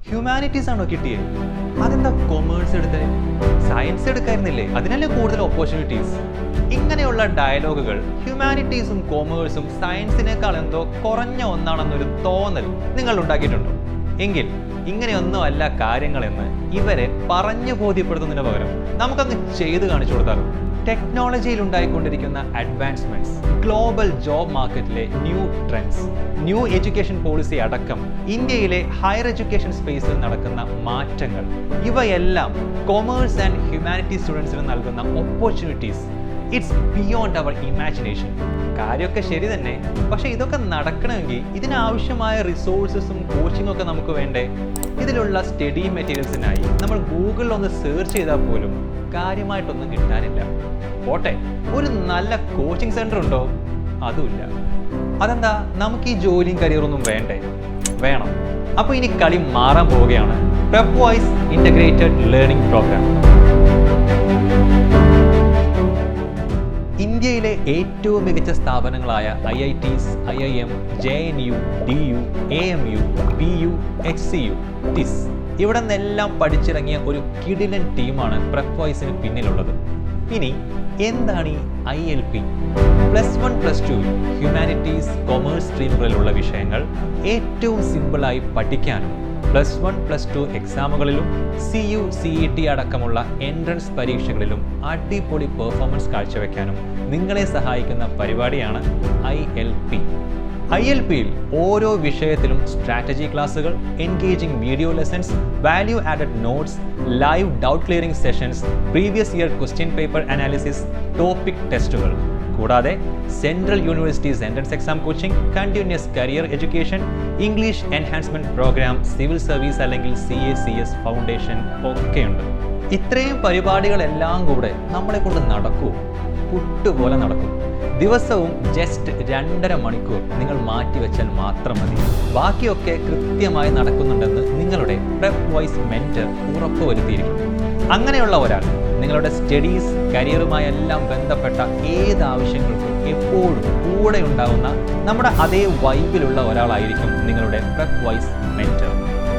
Humanities ആണോ കിട്ടിയത്? അതെന്താ കൊമേഴ്സ് എടുത്തേ? സയൻസ് എടുക്കായിരുന്നില്ലേ? അതിനല്ലേ കൂടുതൽ ഓപ്പർച്യൂണിറ്റീസ്. ഇങ്ങനെയുള്ള ഡയലോഗുകൾ ഹ്യൂമാനിറ്റീസും കൊമേഴ്സും സയൻസിനേക്കാൾ എന്തോ കുറഞ്ഞ ഒന്നാണെന്നൊരു തോന്നൽ നിങ്ങൾ ഉണ്ടാക്കിയിട്ടുണ്ടോ? എങ്കിൽ ഇങ്ങനെയൊന്നും അല്ല കാര്യങ്ങളെന്ന് ഇവരെ പറഞ്ഞു ബോധ്യപ്പെടുത്തുന്നതിന് പകരം നമുക്കങ്ങ് ചെയ്ത് കാണിച്ചു കൊടുത്താലോ? ടെക്നോളജിയിൽ ഉണ്ടായിക്കൊണ്ടിരിക്കുന്ന അഡ്വാൻസ്മെന്റ്സ്, ഗ്ലോബൽ ജോബ് മാർക്കറ്റിലെ new trends, new education policy അടക്കം ഇന്ത്യയിലെ ഹയർ എഡ്യൂക്കേഷൻ സ്പേസിൽ നടക്കുന്ന മാറ്റങ്ങൾ, ഇവയെല്ലാം കൊമേഴ്സ് ആൻഡ് ഹ്യൂമാനിറ്റീസ് സ്റ്റുഡൻസിന് നൽകുന്ന opportunities. It's beyond our imagination. കാര്യമൊക്കെ ശരി തന്നെ, പക്ഷെ ഇതൊക്കെ നടക്കണമെങ്കിൽ ഇതിനാവശ്യമായ റിസോഴ്സസും കോച്ചിങ്ങും ഒക്കെ നമുക്ക് വേണ്ടേ? ഇതിലുള്ള സ്റ്റഡി മെറ്റീരിയൽസിനായി നമ്മൾ ഗൂഗിളിൽ ഒന്ന് സെർച്ച് ചെയ്താൽ പോലും കാര്യമായിട്ടൊന്നും കിട്ടാനില്ല. പോട്ടെ, ഒരു നല്ല കോച്ചിങ് സെന്റർ ഉണ്ടോ? അതുമില്ല. അതെന്താ, നമുക്ക് ഈ ജോലിയും കരിയറൊന്നും വേണ്ടേ? വേണം. അപ്പോൾ ഇനി കളി മാറാൻ പോവുകയാണ്. Prepwise integrated learning programme. ഇന്ത്യയിലെ ഏറ്റവും മികച്ച സ്ഥാപനങ്ങളായ IITs, IIM, JNU, DU, AMU, PU, HCU, TIS ഇവിടെ നിന്നെല്ലാം പഠിച്ചിറങ്ങിയ ഒരു കിടിലൻ ടീമാണ് Prepwiseന് പിന്നിലുള്ളത്. ഇനി എന്താണ് ഈ ILP? +1, +2 ഹ്യൂമാനിറ്റീസ്, കൊമേഴ്സ് സ്ട്രീമുകളിലുള്ള വിഷയങ്ങൾ ഏറ്റവും സിമ്പിളായി പഠിക്കാനും +1, +2 എക്സാമുകളിലും CU-CET അടക്കമുള്ള എൻട്രൻസ് പരീക്ഷകളിലും അടിപൊളി പെർഫോമൻസ് കാഴ്ചവെക്കാനും നിങ്ങളെ സഹായിക്കുന്ന പരിപാടിയാണ് ILP. ILPയിൽ ഓരോ വിഷയത്തിലും സ്ട്രാറ്റജി ക്ലാസുകൾ, engaging video lessons, value added notes, live doubt clearing sessions, previous year question paper analysis, topic ടെസ്റ്റുകൾ, കൂടാതെ central universities entrance exam coaching, continuous career education, English enhancement programme, civil service അല്ലെങ്കിൽ CACS foundation ഒക്കെയുണ്ട്. ഇത്രയും പരിപാടികളെല്ലാം കൂടെ നമ്മളെ കൊണ്ട് നടക്കൂ? പുട്ടുപോലെ നടക്കും. ദിവസവും ജസ്റ്റ് 2.5 മണിക്കൂർ നിങ്ങൾ മാറ്റിവെച്ചാൽ മാത്രം മതി. ബാക്കിയൊക്കെ കൃത്യമായി നടക്കുന്നുണ്ടെന്ന് നിങ്ങളുടെ Prepwise മെന്റർ ഉറപ്പുവരുത്തിയിരിക്കും. അങ്ങനെയുള്ള ഒരാൾ നിങ്ങളുടെ സ്റ്റഡീസ്, കരിയറുമായെല്ലാം ബന്ധപ്പെട്ട ഏത് ആവശ്യങ്ങൾക്കും എപ്പോഴും കൂടെ ഉണ്ടാകുന്ന നമ്മുടെ അതേ വൈബിലുള്ള ഒരാളായിരിക്കും നിങ്ങളുടെ Prepwise മെന്റർ.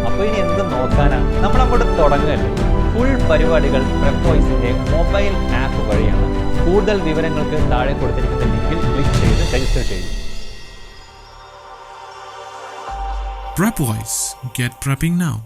അപ്പോൾ ഇനി എന്ത് നോക്കാനാ, നമ്മളങ്ങോട്ട് തുടങ്ങല്ലേ. ഫുൾ പരിപാടികൾ Prepwiseന്റെ മൊബൈൽ ആപ്പ് വഴിയാണ്. കൂടുതൽ വിവരങ്ങൾക്ക് താഴെ കൊടുത്തിരിക്കുന്ന ലിങ്കിൽ ക്ലിക്ക് ചെയ്ത് രജിസ്റ്റർ ചെയ്യും. Prepwise. Get prepping now.